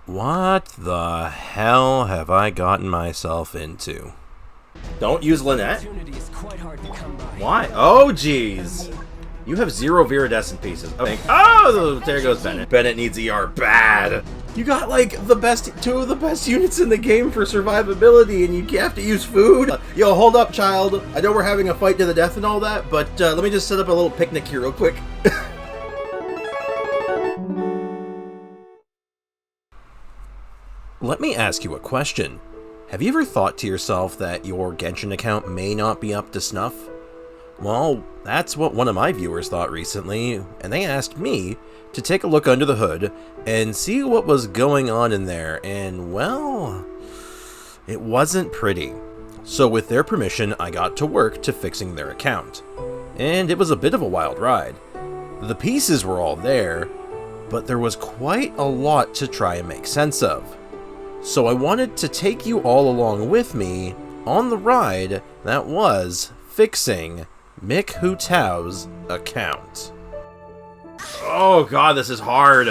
What the hell have I gotten myself into? Don't use Lynette? Why? Oh, jeez. You have 0 viridescent pieces. Oh, there goes Bennett. Bennett needs ER bad. You got, like, two of the best units in the game for survivability, and you have to use food? Yo, hold up, child. I know we're having a fight to the death and all that, but let me just set up a little picnic here real quick. Let me ask you a question. Have you ever thought to yourself that your Genshin account may not be up to snuff? Well, that's what one of my viewers thought recently, and they asked me to take a look under the hood and see what was going on in there, and well, it wasn't pretty. So with their permission, I got to work to fixing their account. And it was a bit of a wild ride. The pieces were all there, but there was quite a lot to try and make sense of. So I wanted to take you all along with me on the ride that was fixing Mick Hu Tao's account. Oh god, this is hard.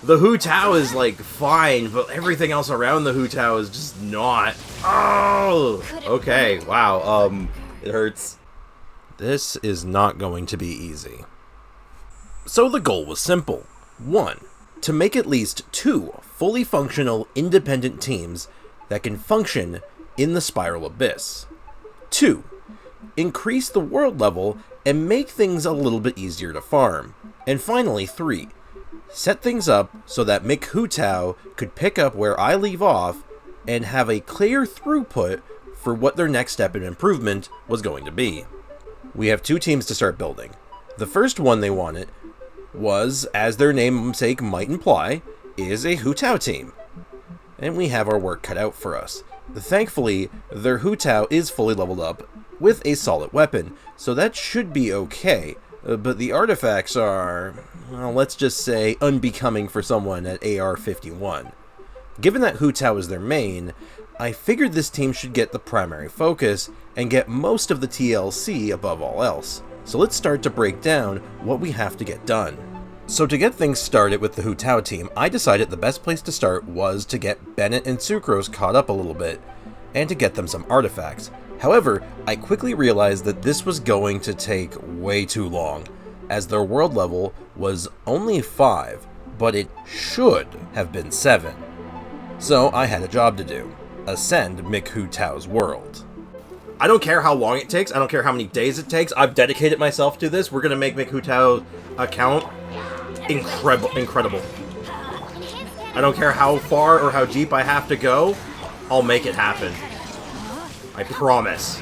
The Hu Tao is like fine, but everything else around the Hu Tao is just not. Oh, okay, wow, it hurts. This is not going to be easy. So the goal was simple. 1. To make at least 2 fully functional, independent teams that can function in the Spiral Abyss. 2. Increase the world level and make things a little bit easier to farm. And finally, 3. Set things up so that Mick Hu Tao could pick up where I leave off and have a clear throughput for what their next step in improvement was going to be. We have 2 teams to start building. The first one they wanted was, as their namesake might imply, is a Hu Tao team. And we have our work cut out for us. Thankfully, their Hu Tao is fully leveled up with a solid weapon, so that should be okay, but the artifacts are, well, let's just say, unbecoming for someone at AR 51. Given that Hu Tao is their main, I figured this team should get the primary focus and get most of the TLC above all else. So let's start to break down what we have to get done. So to get things started with the Hu Tao team, I decided the best place to start was to get Bennett and Sucrose caught up a little bit, and to get them some artifacts. However, I quickly realized that this was going to take way too long, as their world level was only 5, but it should have been 7. So I had a job to do: ascend Mick Hu Tao's world. I don't care how long it takes, I don't care how many days it takes, I've dedicated myself to this. We're gonna make Mick Hu Tao's account incredible. I don't care how far or how deep I have to go, I'll make it happen. I promise.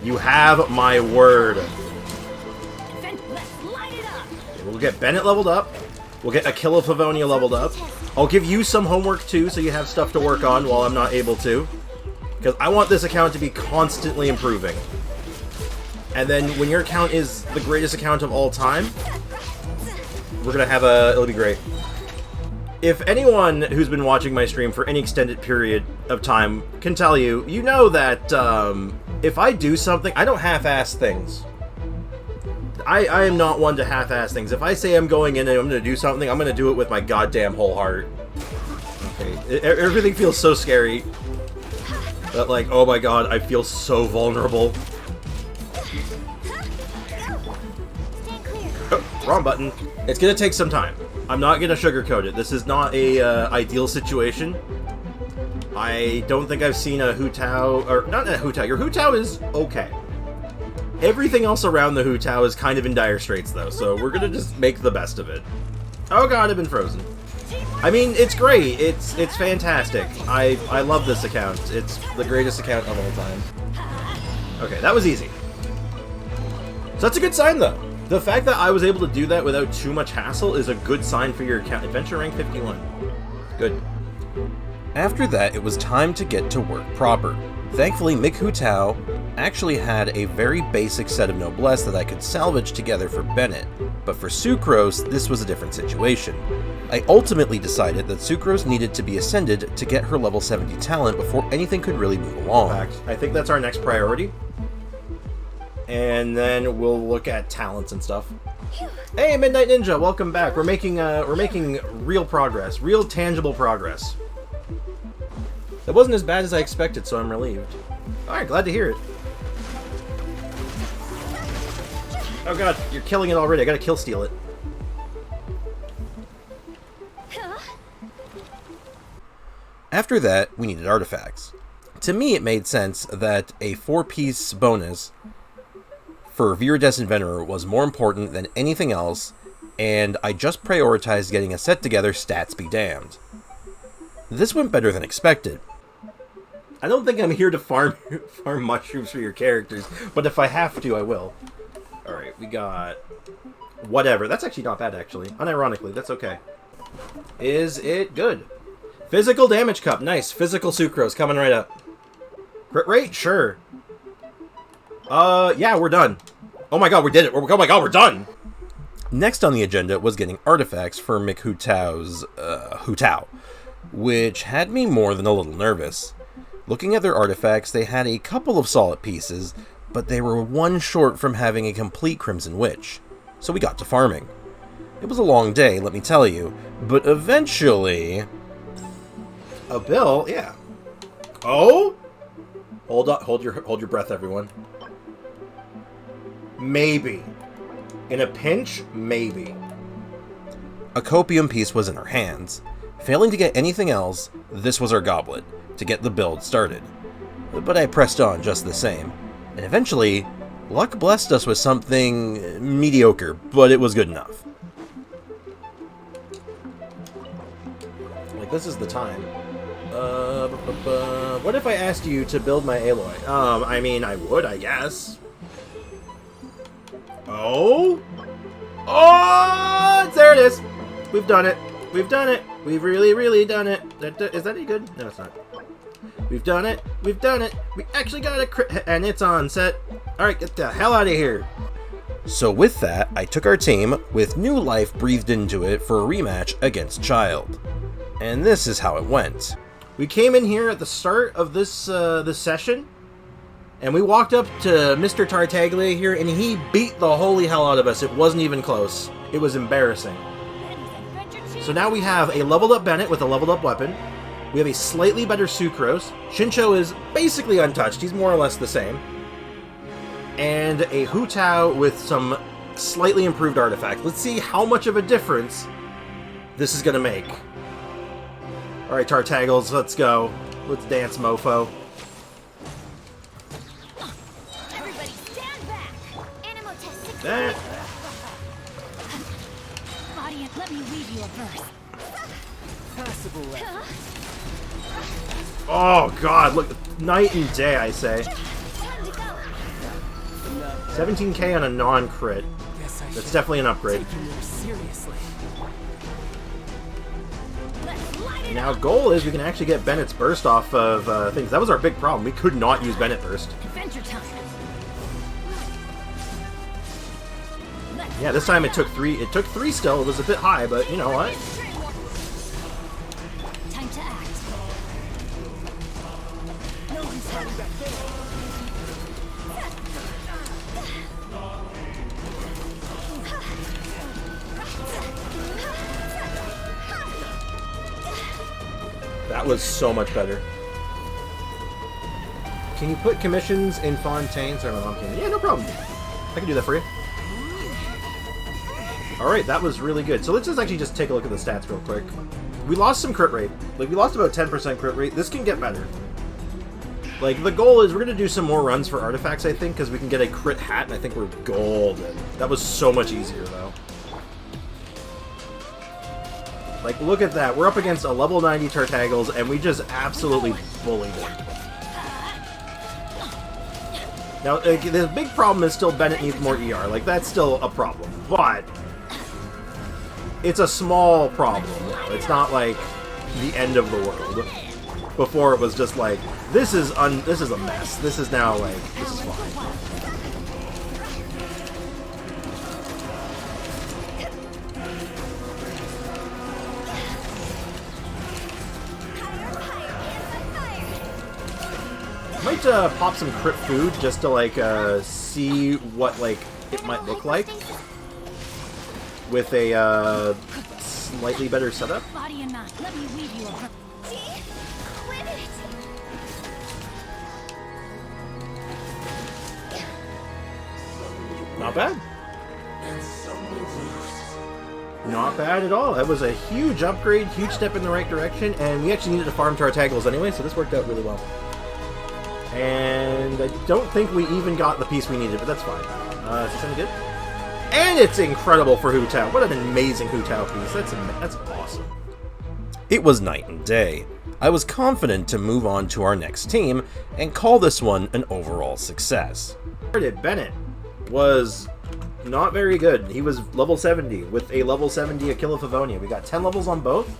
You have my word. We'll get Bennett leveled up. We'll get Aquila Favonia leveled up. I'll give you some homework too, so you have stuff to work on while I'm not able to. Because I want this account to be constantly improving. And then when your account is the greatest account of all time, we're gonna have it'll be great. If anyone who's been watching my stream for any extended period of time can tell you, you know that if I do something, I don't half-ass things. I am not one to half-ass things. If I say I'm going in and I'm gonna do something, I'm gonna do it with my goddamn whole heart. Okay, everything feels so scary. That, like, oh my god, I feel so vulnerable. Oh, wrong button. It's gonna take some time. I'm not gonna sugarcoat it. This is not a ideal situation. I don't think I've seen a Hu Tao, or not a Hu Tao. Your Hu Tao is okay. Everything else around the Hu Tao is kind of in dire straits, though, so we're gonna just make the best of it. Oh god, I've been frozen. I mean, it's great. It's fantastic. I love this account. It's the greatest account of all time. Okay, that was easy. So that's a good sign, though. The fact that I was able to do that without too much hassle is a good sign for your account. Adventure rank 51. Good. After that, it was time to get to work proper. Thankfully, Mick Hu Tao actually had a very basic set of noblesse that I could salvage together for Bennett, but for Sucrose, this was a different situation. I ultimately decided that Sucrose needed to be ascended to get her level 70 talent before anything could really move along. In fact, I think that's our next priority. And then we'll look at talents and stuff. Hey, Midnight Ninja, welcome back. We're making real progress, real tangible progress. That wasn't as bad as I expected, so I'm relieved. All right, glad to hear it. Oh god, you're killing it already. I gotta kill steal it. After that, we needed artifacts. To me, it made sense that a 4-piece bonus for Viridescent Venerer was more important than anything else, and I just prioritized getting a set together, stats be damned. This went better than expected. I don't think I'm here to farm mushrooms for your characters, but if I have to, I will. Alright, we got... whatever. That's actually not bad, actually. Unironically, that's okay. Is it good? Physical damage cup. Nice. Physical sucrose coming right up. Crit rate? Sure. Yeah, we're done. Oh my god, we did it. Oh my god, we're done! Next on the agenda was getting artifacts for McHutao's, Hutao, which had me more than a little nervous. Looking at their artifacts, they had a couple of solid pieces, but they were one short from having a complete Crimson Witch. So we got to farming. It was a long day, let me tell you, but eventually... A bill? Yeah. Oh? Hold up, hold your breath, everyone. Maybe. In a pinch, maybe. A copium piece was in our hands. Failing to get anything else, this was our goblet, to get the build started. But I pressed on just the same. And eventually, luck blessed us with something mediocre, but it was good enough. Like, this is the time. What if I asked you to build my Aloy? I mean, I would, I guess. Oh? Oh! There it is! We've done it. We've done it. We've really, really done it. Is that any good? No, it's not. We've done it. We've done it. We actually got a crit, and it's on set. Alright, get the hell out of here. So with that, I took our team, with new life breathed into it for a rematch against Child. And this is how it went. We came in here at the start of this this session, and we walked up to Mr. Tartaglia here, and he beat the holy hell out of us. It wasn't even close. It was embarrassing. So now we have a leveled up Bennett with a leveled up weapon. We have a slightly better Sucrose. Shincho is basically untouched. He's more or less the same. And a Hutao with some slightly improved artifacts. Let's see how much of a difference this is going to make. Alright, Tartaggles, let's go. Let's dance, mofo. Everybody stand back. Animal test 6. That. Body, let me read you a verse. Passable. Oh god, look, night and day, I say. Time to go. 17k on a non-crit. That's definitely an upgrade. Seriously. Let's light it Now, up. goal is we can actually get Bennett's burst off of things. That was our big problem. We could not use Bennett burst. Adventure time. Yeah, this time it took 3. It took 3 still. It was a bit high, but you know what? Time to act. No one's hurting back there. That was so much better. Can you put commissions in Fontaine? Sorry, my mom came in. Yeah, no problem. I can do that for you. Alright, that was really good. So let's just actually just take a look at the stats real quick. We lost some crit rate. Like, we lost about 10% crit rate. This can get better. Like, the goal is we're going to do some more runs for artifacts, I think, because we can get a crit hat, and I think we're golden. That was so much easier, though. Like, look at that. We're up against a level 90 Tartaggles, and we just absolutely bullied it. Now, the big problem is still Bennett needs more ER. Like, that's still a problem. But it's a small problem now. It's not like the end of the world. Before it was just like, this is a mess. This is now like, this is fine. Might pop some crit food just to like see what like it might look like. with a slightly better setup. Body and mind. Let me weave you a... See? Quit it! Not bad. Not bad at all. That was a huge upgrade, huge step in the right direction, and we actually needed to farm to our taggles anyway, so this worked out really well. And I don't think we even got the piece we needed, but that's fine. Is this any good? And it's incredible for Hu Tao. What an amazing Hu Tao piece. That's awesome. It was night and day. I was confident to move on to our next team and call this one an overall success. Bennett was not very good. He was level 70 with a level 70 Aquila Favonia. We got 10 levels on both,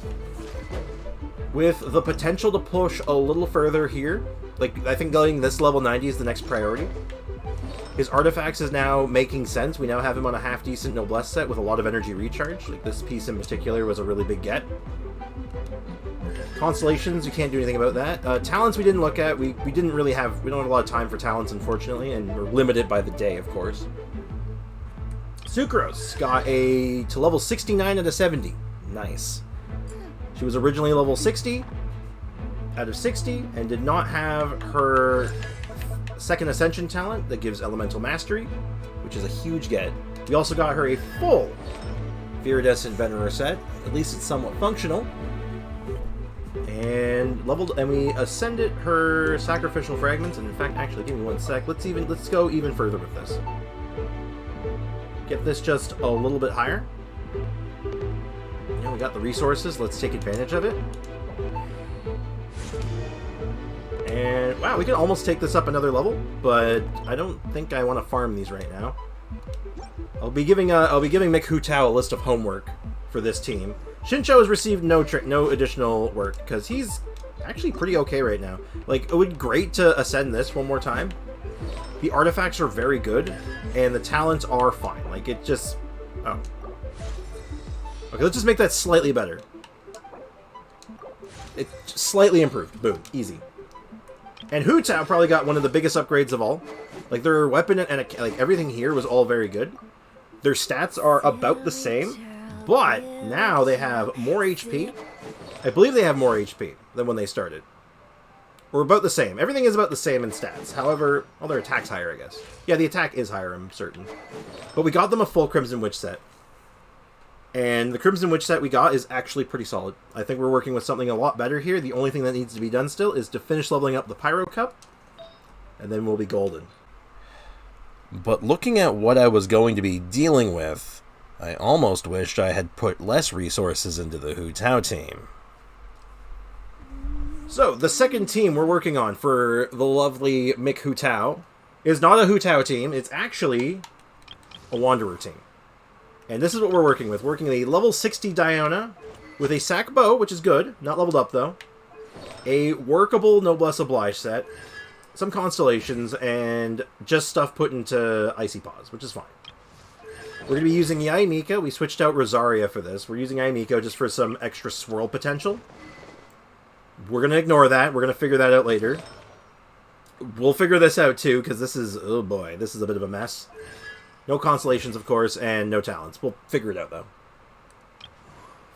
with the potential to push a little further here. Like, I think going this level 90 is the next priority. His artifacts is now making sense. We now have him on a half-decent Noblesse set with a lot of energy recharge. Like, this piece in particular was a really big get. Constellations, we can't do anything about that. Talents we didn't look at. We don't have a lot of time for talents, unfortunately, and we're limited by the day, of course. Sucrose got to level 69 out of 70. Nice. She was originally level 60 out of 60 and did not have her second Ascension talent that gives Elemental Mastery, which is a huge get. We also got her a full Viridescent Venerer set. At least it's somewhat functional. And we ascended her Sacrificial Fragments. And in fact, actually, give me one sec. Let's go even further with this. Get this just a little bit higher. We got the resources. Let's take advantage of it. And wow, we can almost take this up another level, but I don't think I want to farm these right now. I'll be giving Mick Hu Tao a list of homework for this team. Shincho has received no additional work because he's actually pretty okay right now. Like, it would be great to ascend this one more time. The artifacts are very good, and the talents are fine. Like, it just... Oh. Okay, let's just make that slightly better. It slightly improved. Boom. Easy. And Hu Tao probably got one of the biggest upgrades of all. Like, their weapon and like everything here was all very good. Their stats are about the same, but now they have more HP. I believe they have more HP than when they started. Or about the same. Everything is about the same in stats. However, well, their attack's higher, I guess. Yeah, the attack is higher, I'm certain. But we got them a full Crimson Witch set. And the Crimson Witch set we got is actually pretty solid. I think we're working with something a lot better here. The only thing that needs to be done still is to finish leveling up the Pyro Cup. And then we'll be golden. But looking at what I was going to be dealing with, I almost wished I had put less resources into the Hu Tao team. So, the second team we're working on for the lovely Mick Hu Tao is not a Hu Tao team, it's actually a Wanderer team. And this is what we're working with. We're working a level 60 Diona with a Sac Bow, which is good, not leveled up though. A workable Noblesse Oblige set, some Constellations, and just stuff put into Icy Paws, which is fine. We're going to be using Yae Miko. We switched out Rosaria for this. We're using Yae Miko just for some extra swirl potential. We're going to ignore that. We're going to figure that out later. We'll figure this out too, because this is, oh boy, this is a bit of a mess. No Constellations, of course, and no talents. We'll figure it out, though.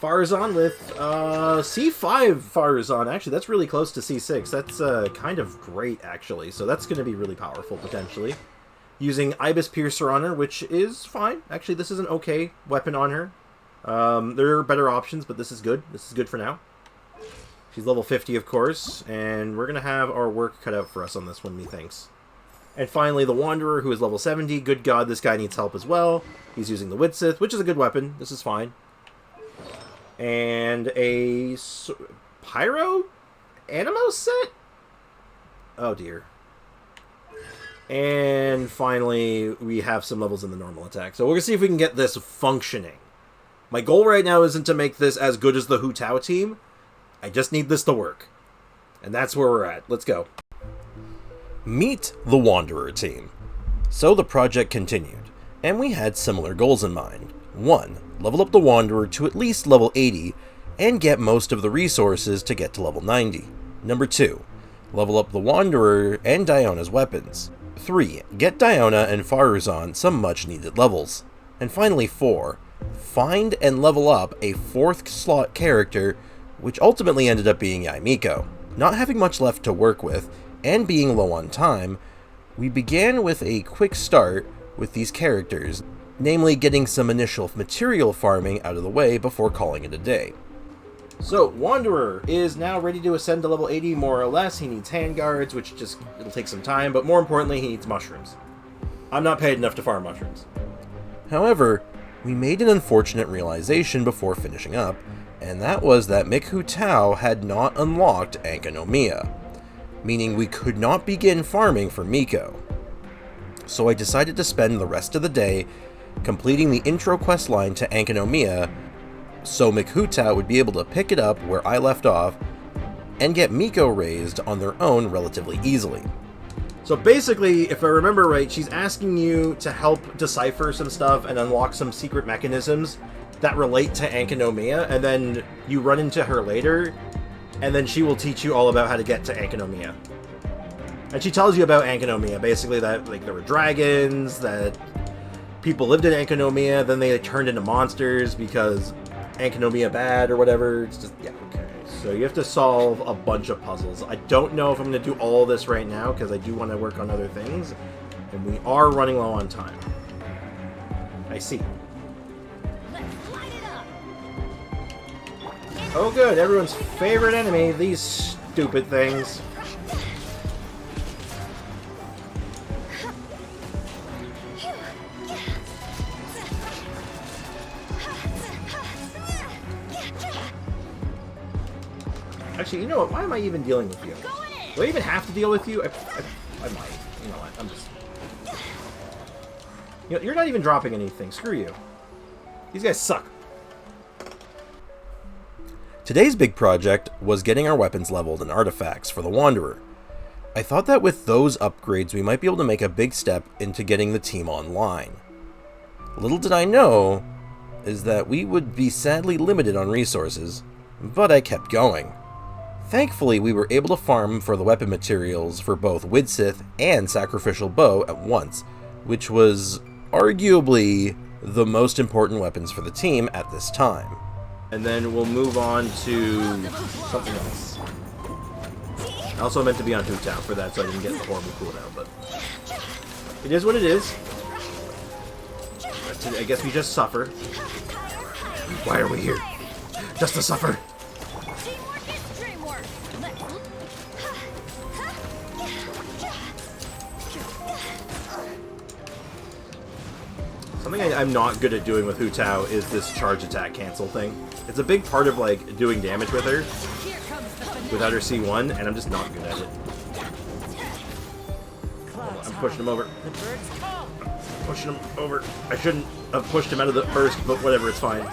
Farazan with C5 Farazan. Actually, that's really close to C6. That's kind of great, actually. So that's going to be really powerful, potentially. Using Ibis Piercer on her, which is fine. Actually, this is an okay weapon on her. There are better options, but this is good. This is good for now. She's level 50, of course, and we're going to have our work cut out for us on this one, methinks. And finally, the Wanderer, who is level 70. Good God, this guy needs help as well. He's using the Widsith, which is a good weapon. This is fine. And a Pyro Animo set? Oh, dear. And finally, we have some levels in the normal attack. So we're going to see if we can get this functioning. My goal right now isn't to make this as good as the Hu Tao team. I just need this to work. And that's where we're at. Let's go. Meet the Wanderer team. So the project continued, and we had similar goals in mind. 1. Level up the Wanderer to at least level 80, and get most of the resources to get to level 90. Number 2. Level up the Wanderer and Diona's weapons. 3. Get Diona and Farazan some much needed levels. And finally 4. find and level up a 4th slot character, which ultimately ended up being Yaimiko. Not having much left to work with, and being low on time, we began with a quick start with these characters, namely getting some initial material farming out of the way before calling it a day. So, Wanderer is now ready to ascend to level 80, more or less. He needs handguards, which it'll take some time, but more importantly, he needs mushrooms. I'm not paid enough to farm mushrooms. However, we made an unfortunate realization before finishing up, and that was that Miku Tao had not unlocked Ankanomiya, meaning we could not begin farming for Miko. So I decided to spend the rest of the day completing the intro quest line to Ankanomiya, so Miku Tao would be able to pick it up where I left off and get Miko raised on their own relatively easily. So basically, if I remember right, she's asking you to help decipher some stuff and unlock some secret mechanisms that relate to Ankanomiya, and then you run into her later, and then she will teach you all about how to get to Ankanomiya. And she tells you about Ankanomiya, basically that like there were dragons, that people lived in Ankanomiya, then they turned into monsters because Ankanomiya bad or whatever. It's just, yeah, okay. So you have to solve a bunch of puzzles. I don't know if I'm going to do all this right now because I do want to work on other things, and we are running low on time. I see. Let's light it up. Oh good, everyone's favorite enemy, these stupid things. Actually, you know what? Why am I even dealing with you? Do I even have to deal with you? I might. You know what? I'm just... You know, you're not even dropping anything. Screw you. These guys suck. Today's big project was getting our weapons leveled and artifacts for the Wanderer. I thought that with those upgrades we might be able to make a big step into getting the team online. Little did I know is that we would be sadly limited on resources, but I kept going. Thankfully, we were able to farm for the weapon materials for both Widsith and Sacrificial Bow at once, which was arguably the most important weapons for the team at this time. And then we'll move on to something else. I also meant to be on Hu Tao for that, so I didn't get the horrible cooldown, but it is what it is. I guess we just suffer. Why are we here? Just to suffer. Teamwork is dreamwork. Something I'm not good at doing with Hu Tao is this charge attack cancel thing. It's a big part of like doing damage with her without her C1, and I'm just not good at it. I'm pushing him over. Pushing him over. I shouldn't have pushed him out of the burst, but whatever, it's fine.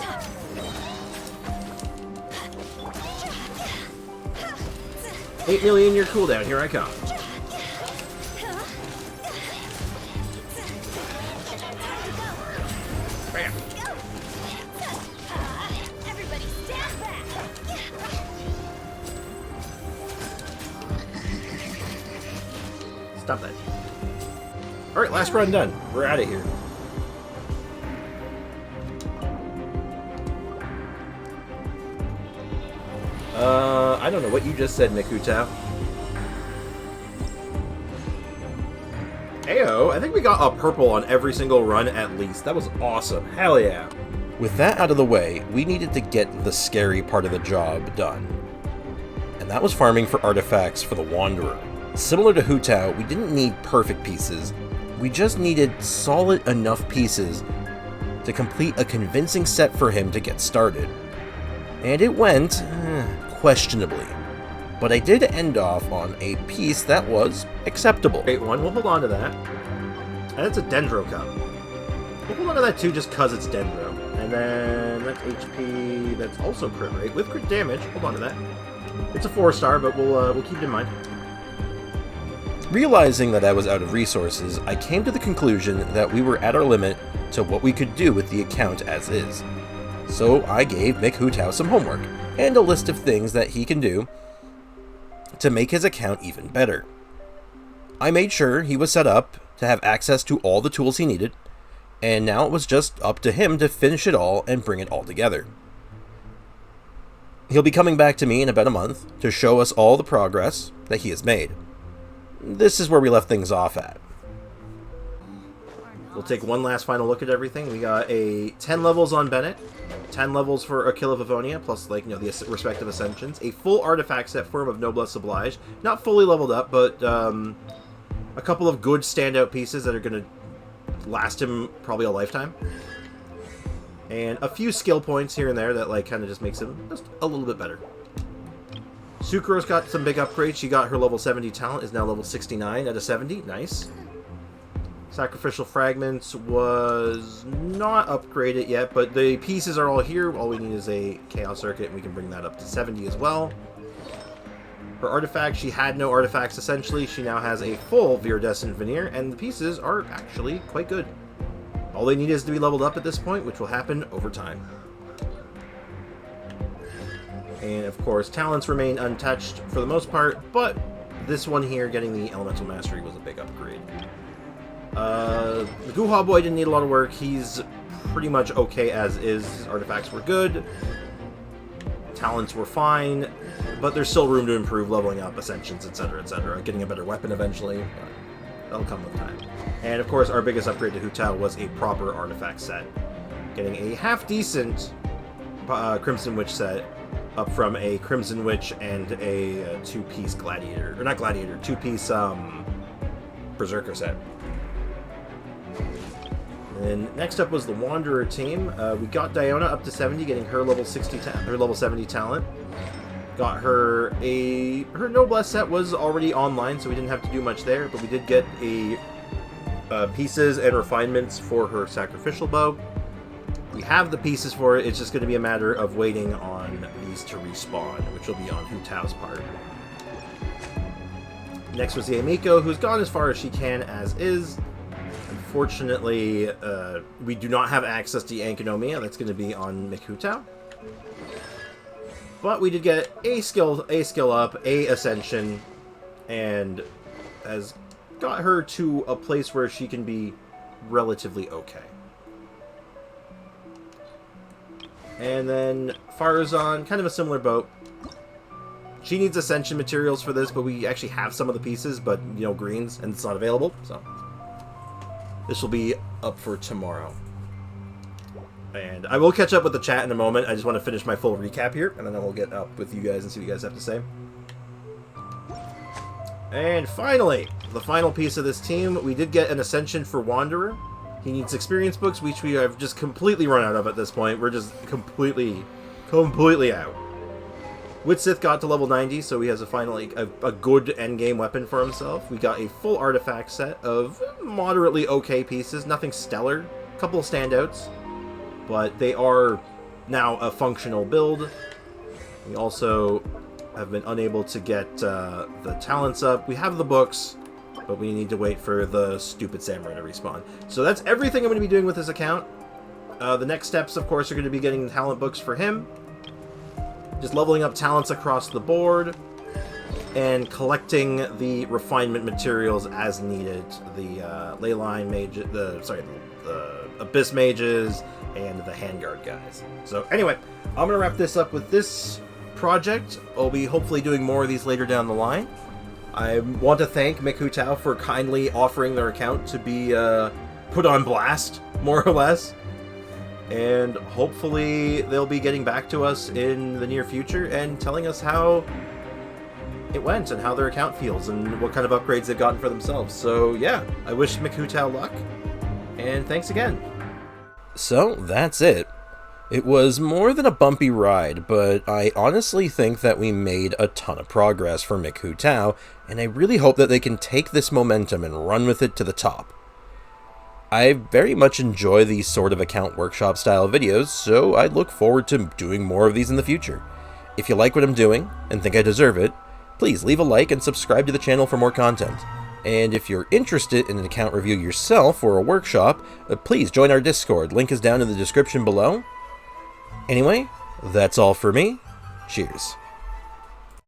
$8 million year cooldown, here I come. Bam. Everybody stand back. Stop that. Alright, last run done. We're out of here. I don't know what you just said, Miku Tao. Ayo, I think we got a purple on every single run at least. That was awesome. Hell yeah. With that out of the way, we needed to get the scary part of the job done. And that was farming for artifacts for the Wanderer. Similar to Hu Tao, we didn't need perfect pieces. We just needed solid enough pieces to complete a convincing set for him to get started. And it went questionably. But I did end off on a piece that was acceptable. Great one, we'll hold on to that. And that's a Dendro Cup. We'll hold on to that too just because it's Dendro. And then that's HP, that's also crit rate with crit damage. Hold on to that. It's a 4-star, but we'll keep it in mind. Realizing that I was out of resources, I came to the conclusion that we were at our limit to what we could do with the account as is. So I gave Miku Tao some homework, and a list of things that he can do to make his account even better. I made sure he was set up to have access to all the tools he needed, and now it was just up to him to finish it all and bring it all together. He'll be coming back to me in about a month to show us all the progress that he has made. This is where we left things off at. We'll take one last final look at everything. We got a 10 levels on Bennett, 10 levels for Aquila Vivonia, plus, like, you know, the respective ascensions, a full artifact set for him of Noblesse Oblige, not fully leveled up, but a couple of good standout pieces that are going to last him probably a lifetime, and a few skill points here and there that, like, kind of just makes him just a little bit better. Sucro's got some big upgrades. She got her level 70 talent, is now level 69 out of 70. Nice. Sacrificial Fragments was not upgraded yet, but the pieces are all here. All we need is a Chaos Circuit, and we can bring that up to 70 as well. Her artifact, she had no artifacts essentially. She now has a full Viridescent Veneer, and the pieces are actually quite good. All they need is to be leveled up at this point, which will happen over time. And of course, talents remain untouched for the most part, but this one here, getting the Elemental Mastery, was a big upgrade. The Guha Boy didn't need a lot of work. He's pretty much okay as is. His artifacts were good. Talents were fine, but there's still room to improve, leveling up, ascensions, etc., etc., getting a better weapon eventually, but that'll come with time. And of course, our biggest upgrade to Hu Tao was a proper artifact set. Getting a half-decent Crimson Witch set, up from a Crimson Witch and a two-piece Gladiator, or not Gladiator, two-piece Berserker set. And next up was the Wanderer team. We got Diona up to 70, getting her level 60, her level 70 talent. Got her her Noblesse set was already online, so we didn't have to do much there. But we did get pieces and refinements for her Sacrificial Bow. We have the pieces for it. It's just going to be a matter of waiting on these to respawn, which will be on Hu Tao's part. Next was the Amiko, who's gone as far as she can as is. Unfortunately, we do not have access to Ankonomiya. That's going to be on Hu Tao. But we did get a skill up, a ascension, and has got her to a place where she can be relatively okay. And then Farazan, kind of a similar boat. She needs ascension materials for this, but we actually have some of the pieces, but, you know, greens, and it's not available, so this will be up for tomorrow. And I will catch up with the chat in a moment. I just want to finish my full recap here, and then I will get up with you guys and see what you guys have to say. And finally, the final piece of this team, we did get an ascension for Wanderer. He needs experience books, which we have just completely run out of at this point. We're just completely out. Witsith got to level 90, so he has a finally a good endgame weapon for himself. We got a full artifact set of moderately okay pieces, nothing stellar, a couple of standouts, but they are now a functional build. We also have been unable to get the talents up. We have the books, but we need to wait for the stupid samurai to respawn. So that's everything I'm going to be doing with this account. The next steps, of course, are going to be getting talent books for him. Just leveling up talents across the board, and collecting the refinement materials as needed. The Leyline mage, the Abyss mages, and the Handguard guys. So anyway, I'm gonna wrap this up with this project. I'll be hopefully doing more of these later down the line. I want to thank Hu Tao for kindly offering their account to be put on blast, more or less. And hopefully they'll be getting back to us in the near future and telling us how it went and how their account feels and what kind of upgrades they've gotten for themselves. So yeah, I wish Hu Tao luck, and thanks again. So that's it. It was more than a bumpy ride, but I honestly think that we made a ton of progress for Hu Tao, and I really hope that they can take this momentum and run with it to the top. I very much enjoy these sort of account workshop style videos, so I look forward to doing more of these in the future. If you like what I'm doing, and think I deserve it, please leave a like and subscribe to the channel for more content. And if you're interested in an account review yourself or a workshop, please join our Discord, link is down in the description below. Anyway, that's all for me. Cheers.